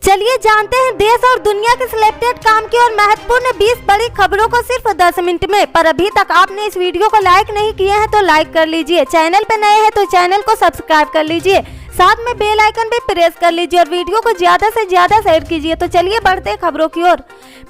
चलिए जानते हैं देश और दुनिया के सिलेक्टेड काम की और महत्वपूर्ण 20 बड़ी खबरों को सिर्फ 10 मिनट में। पर अभी तक आपने इस वीडियो को लाइक नहीं किए हैं तो लाइक कर लीजिए, चैनल पे नए हैं तो चैनल को सब्सक्राइब कर लीजिए, साथ में बेल आइकन भी प्रेस कर लीजिए और वीडियो को ज्यादा से ज्यादा शेयर कीजिए। तो चलिए बढ़ते हैं खबरों की ओर।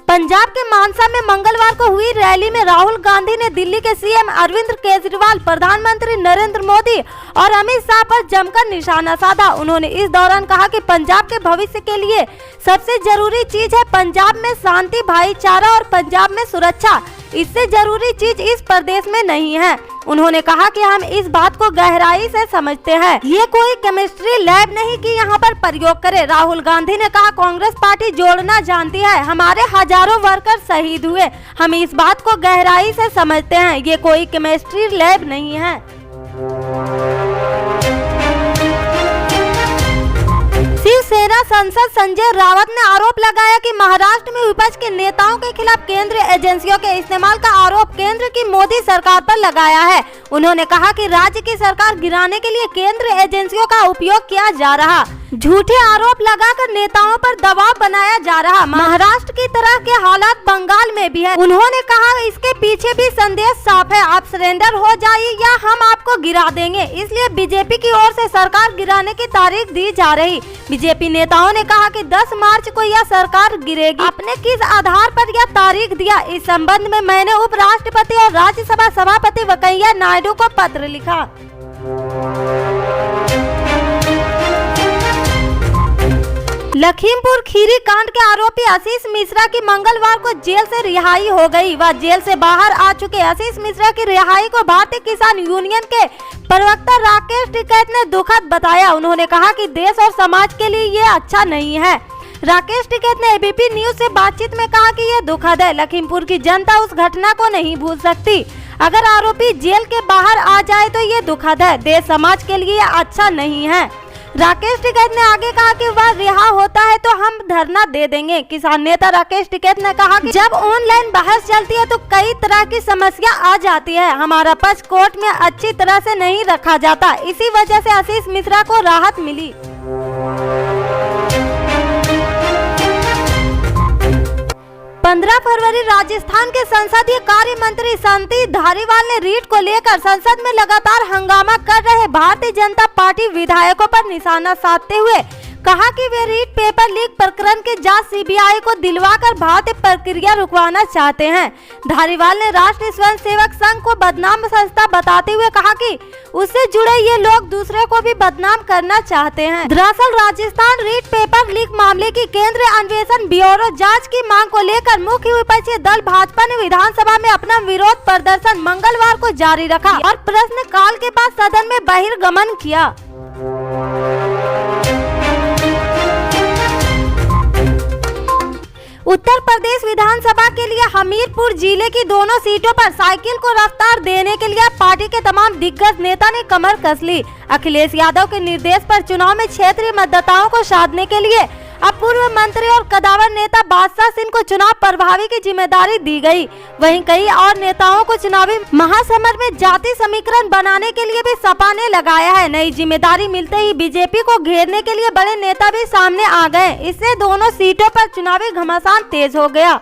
पंजाब के मानसा में मंगलवार को हुई रैली में राहुल गांधी ने दिल्ली के सीएम अरविंद केजरीवाल, प्रधानमंत्री नरेंद्र मोदी और अमित शाह पर जमकर निशाना साधा। उन्होंने इस दौरान कहा कि पंजाब के भविष्य के लिए सबसे जरूरी चीज है पंजाब में शांति, भाईचारा और पंजाब में सुरक्षा। इससे जरूरी चीज इस प्रदेश में नहीं है। उन्होंने कहा कि हम इस बात को गहराई से समझते हैं, ये कोई केमिस्ट्री लैब नहीं कि यहाँ पर प्रयोग करे। राहुल गांधी ने कहा कांग्रेस पार्टी जोड़ना जानती है, हमारे हजारों वर्कर शहीद हुए, हम इस बात को गहराई से समझते हैं, ये कोई केमिस्ट्री लैब नहीं है। शिवसेना सांसद संजय रावत ने आरोप लगाया कि महाराष्ट्र में विपक्ष के नेताओं के खिलाफ केंद्रीय एजेंसियों के इस्तेमाल का आरोप केंद्र की मोदी सरकार पर लगाया है। उन्होंने कहा कि राज्य की सरकार गिराने के लिए केंद्रीय एजेंसियों का उपयोग किया जा रहा, झूठे आरोप लगाकर नेताओं पर दबाव बनाया जा रहा। महाराष्ट्र की तरह के हालात बंगाल में भी है। उन्होंने कहा इसके पीछे भी संदेश साफ है, आप सरेंडर हो जाइए या हम आपको गिरा देंगे। इसलिए बीजेपी की ओर से सरकार गिराने की तारीख दी जा रही। बीजेपी नेताओं ने कहा कि 10 मार्च को यह सरकार गिरेगी। आपने किस आधार पर यह तारीख दिया? इस संबंध में मैंने उपराष्ट्रपति और राज्यसभा सभापति वेंकैया नायडू को पत्र लिखा। लखीमपुर खीरी कांड के आरोपी आशीष मिश्रा की मंगलवार को जेल से रिहाई हो गई। वह जेल से बाहर आ चुके आशीष मिश्रा की रिहाई को भारतीय किसान यूनियन के प्रवक्ता राकेश टिकैत ने दुखद बताया। उन्होंने कहा कि देश और समाज के लिए ये अच्छा नहीं है। राकेश टिकैत ने एबीपी न्यूज से बातचीत में कहा कि ये दुखद है, लखीमपुर की जनता उस घटना को नहीं भूल सकती। अगर आरोपी जेल के बाहर आ जाए तो ये दुखद है, देश समाज के लिए अच्छा नहीं है। राकेश टिकैत ने आगे कहा कि वह रिहा होता है तो हम धरना दे देंगे। किसान नेता राकेश टिकैत ने कहा कि जब ऑनलाइन बहस चलती है तो कई तरह की समस्या आ जाती है, हमारा पक्ष कोर्ट में अच्छी तरह से नहीं रखा जाता, इसी वजह से आशीष मिश्रा को राहत मिली। 15 फरवरी राजस्थान के संसदीय कार्य मंत्री शांति धारीवाल ने रीट को लेकर संसद में लगातार हंगामा कर रहे भारतीय जनता पार्टी विधायकों पर निशाना साधते हुए कहा कि वे रीट पेपर लीक प्रकरण के जांच सीबीआई को दिलवाकर भारतीय प्रक्रिया रुकवाना चाहते हैं। धारीवाल ने राष्ट्रीय स्वयंसेवक संघ को बदनाम संस्था बताते हुए कहा कि उससे जुड़े ये लोग दूसरे को भी बदनाम करना चाहते हैं। दरअसल राजस्थान रीट पेपर लीक मामले की केंद्रीय अन्वेषण ब्यूरो जांच की मांग को लेकर मुख्य विपक्षी दल भाजपा ने विधानसभा में अपना विरोध प्रदर्शन मंगलवार को जारी रखा और प्रश्नकाल के बाद सदन में बहिर्गमन किया। उत्तर प्रदेश विधानसभा के लिए हमीरपुर जिले की दोनों सीटों पर साइकिल को रफ्तार देने के लिए पार्टी के तमाम दिग्गज नेता ने कमर कस ली। अखिलेश यादव के निर्देश पर चुनाव में क्षेत्रीय मतदाताओं को साधने के लिए अब पूर्व मंत्री और कदावर नेता बादशाह सिंह को चुनाव प्रभारी की जिम्मेदारी दी गई। वहीं कई और नेताओं को चुनावी महासमर में जाति समीकरण बनाने के लिए भी सपा ने लगाया है। नई जिम्मेदारी मिलते ही बीजेपी को घेरने के लिए बड़े नेता भी सामने आ गए। इससे दोनों सीटों पर चुनावी घमासान तेज हो गया।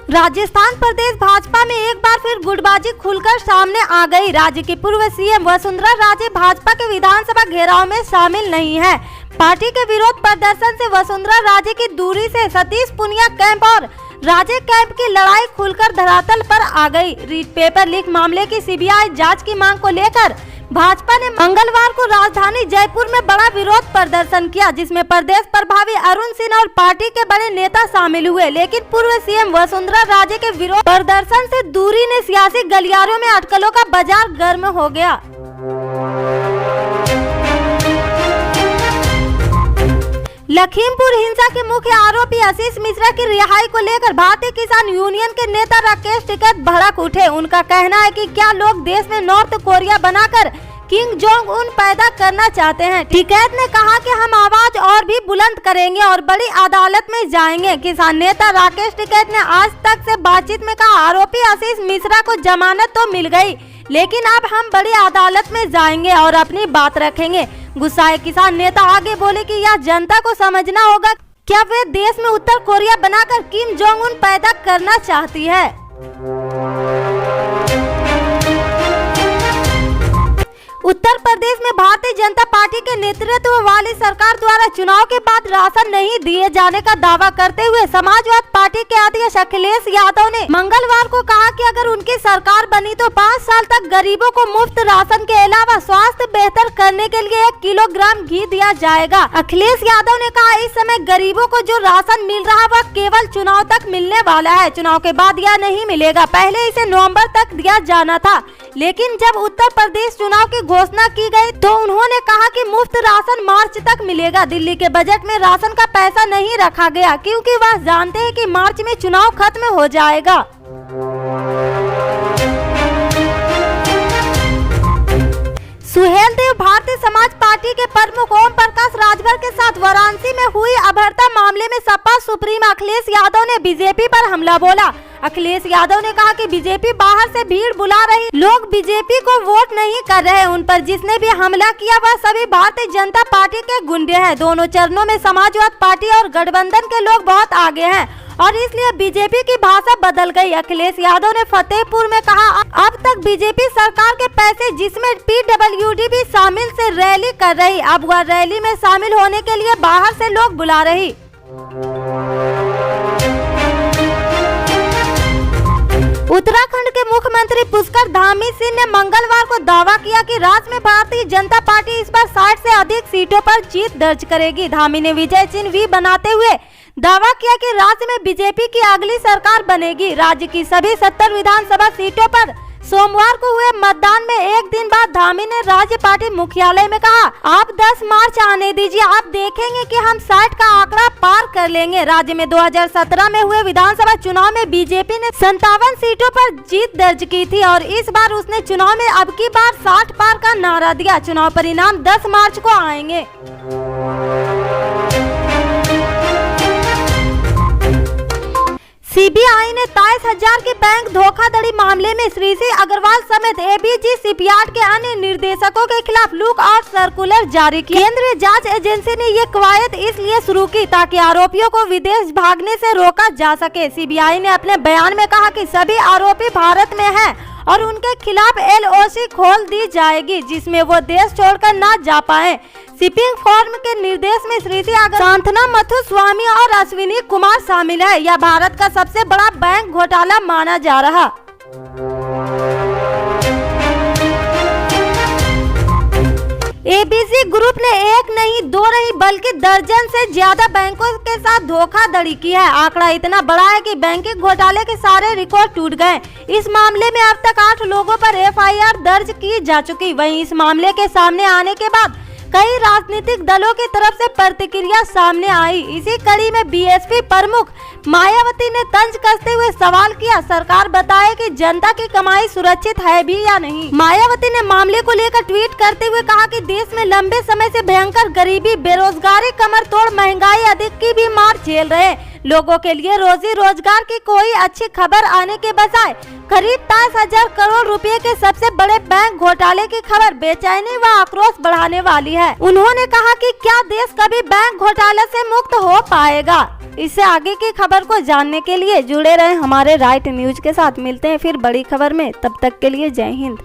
राजस्थान प्रदेश भाजपा में एक बार फिर गुटबाजी खुलकर सामने आ गई। राज्य की पूर्व सीएम वसुंधरा राजे भाजपा के विधानसभा घेराव में शामिल नहीं है। पार्टी के विरोध प्रदर्शन से वसुंधरा राजे की दूरी से सतीश पुनिया कैंप और राजे कैंप की लड़ाई खुलकर धरातल पर आ गई। रीट पेपर लीक मामले की सीबीआई जांच की मांग को लेकर भाजपा ने मंगलवार को राजधानी जयपुर में बड़ा विरोध प्रदर्शन किया, जिसमें प्रदेश प्रभारी अरुण सिन्हा और पार्टी के बड़े नेता शामिल हुए। लेकिन पूर्व सीएम वसुंधरा राजे के विरोध प्रदर्शन से दूरी ने सियासी गलियारों में अटकलों का बाजार गर्म हो गया। लखीमपुर हिंसा के मुख्य आरोपी आशीष मिश्रा की रिहाई को लेकर भारतीय किसान यूनियन के नेता राकेश टिकैत भड़क उठे। उनका कहना है कि क्या लोग देश में नॉर्थ कोरिया बनाकर किंग जोंग उन पैदा करना चाहते हैं। टिकैत ने कहा कि हम आवाज और भी बुलंद करेंगे और बड़ी अदालत में जाएंगे। किसान नेता राकेश टिकैत ने आज तक से बातचीत में कहा आरोपी आशीष मिश्रा को जमानत तो मिल गई, लेकिन अब हम बड़ी अदालत में जाएंगे और अपनी बात रखेंगे। गुस्साए किसान नेता आगे बोले कि यह जनता को समझना होगा, क्या वे देश में उत्तर कोरिया बनाकर किम जोंग उन पैदा करना चाहती है। उत्तर प्रदेश में भारतीय जनता पार्टी के नेतृत्व वाली सरकार द्वारा चुनाव के बाद राशन नहीं दिए जाने का दावा करते हुए समाजवाद पार्टी के अध्यक्ष अखिलेश यादव ने मंगलवार को कहा कि अगर उनकी सरकार बनी तो 5 साल तक गरीबों को मुफ्त राशन के अलावा स्वास्थ्य बेहतर करने के लिए 1 किलोग्राम घी दिया जाएगा। अखिलेश यादव ने कहा, इस समय गरीबों को जो राशन मिल रहा वह केवल चुनाव तक मिलने वाला है, चुनाव के बाद यह नहीं मिलेगा। पहले इसे नवम्बर तक दिया जाना था, लेकिन जब उत्तर प्रदेश चुनाव की घोषणा की गई तो उन्होंने कहा कि मुफ्त राशन मार्च तक मिलेगा। दिल्ली के बजट में राशन का पैसा नहीं रखा गया क्योंकि वह जानते हैं कि मार्च में चुनाव खत्म हो जाएगा। सुहेलदेव भारतीय समाज पार्टी के प्रमुख ओम प्रकाश राजभर के साथ वाराणसी में हुई अभद्रता मामले में सपा सुप्रीमो अखिलेश यादव ने बीजेपी पर हमला बोला। अखिलेश यादव ने कहा कि बीजेपी बाहर से भीड़ बुला रही, लोग बीजेपी को वोट नहीं कर रहे। उन पर जिसने भी हमला किया वह सभी भारतीय जनता पार्टी के गुंडे हैं। दोनों चरणों में समाजवाद पार्टी और गठबंधन के लोग बहुत आगे हैं और इसलिए बीजेपी की भाषा बदल गई। अखिलेश यादव ने फतेहपुर में कहा, अब तक बीजेपी सरकार के पैसे जिसमें PWD भी शामिल से रैली कर रही, अब वह रैली में शामिल होने के लिए बाहर से लोग बुला रही। उत्तराखंड के मुख्यमंत्री पुष्कर धामी सिंह ने मंगलवार को दावा किया कि राज्य में भारतीय जनता पार्टी इस बार 60 से अधिक सीटों पर जीत दर्ज करेगी। धामी ने विजय चिन्ह V बनाते हुए दावा किया कि राज्य में बीजेपी की अगली सरकार बनेगी। राज्य की सभी 70 विधानसभा सीटों पर सोमवार को हुए मतदान में एक दिन बाद धामी ने राज्य पार्टी मुख्यालय में कहा, आप 10 मार्च आने दीजिए, आप देखेंगे कि हम 60 का आंकड़ा पार कर लेंगे। राज्य में 2017 में हुए विधानसभा चुनाव में बीजेपी ने 57 सीटों पर जीत दर्ज की थी और इस बार उसने चुनाव में अब की बार 60 पार का नारा दिया। चुनाव परिणाम 10 मार्च को आएंगे। सीबीआई ने 23,000 के बैंक धोखाधड़ी मामले में श्रीसी अग्रवाल समेत एबीजी शिपयार्ड के अन्य निर्देशकों के खिलाफ लुक आउट सर्कुलर जारी किया। केंद्रीय जांच एजेंसी ने ये कवायद इसलिए शुरू की ताकि आरोपियों को विदेश भागने से रोका जा सके। सीबीआई ने अपने बयान में कहा कि सभी आरोपी भारत में हैं और उनके खिलाफ LOC खोल दी जाएगी जिसमें वो देश छोड़कर न जा पाए। शिपिंग फर्म के निर्देश में श्रीसी सांथना मथुस्वामी और अश्विनी कुमार शामिल है। यह भारत का सबसे बड़ा बैंक घोटाला माना जा रहा। एबीसी ग्रुप ने एक नहीं, दो नहीं बल्कि दर्जन से ज्यादा बैंकों के साथ धोखाधड़ी की है। आंकड़ा इतना बड़ा है कि बैंकिंग घोटाले के सारे रिकॉर्ड टूट गए। इस मामले में अब तक 8 लोगों पर FIR दर्ज की जा चुकी। वहीं इस मामले के सामने आने के बाद कई राजनीतिक दलों की तरफ से प्रतिक्रिया सामने आई। इसी कड़ी में बीएसपी प्रमुख मायावती ने तंज कसते हुए सवाल किया, सरकार बताए कि जनता की कमाई सुरक्षित है भी या नहीं। मायावती ने मामले को लेकर ट्वीट करते हुए कहा कि देश में लंबे समय से भयंकर गरीबी, बेरोजगारी, कमर तोड़ महंगाई अधिक की भी मार झेल रहे लोगों के लिए रोजी रोजगार की कोई अच्छी खबर आने के बजाय करीब 23,000 करोड़ रुपए के सबसे बड़े बैंक घोटाले की खबर बेचैनी व आक्रोश बढ़ाने वाली है। उन्होंने कहा कि क्या देश कभी बैंक घोटाले से मुक्त हो पाएगा। इससे आगे की खबर को जानने के लिए जुड़े रहे हमारे राइट न्यूज के साथ। मिलते हैं फिर बड़ी खबर में, तब तक के लिए जय हिंद।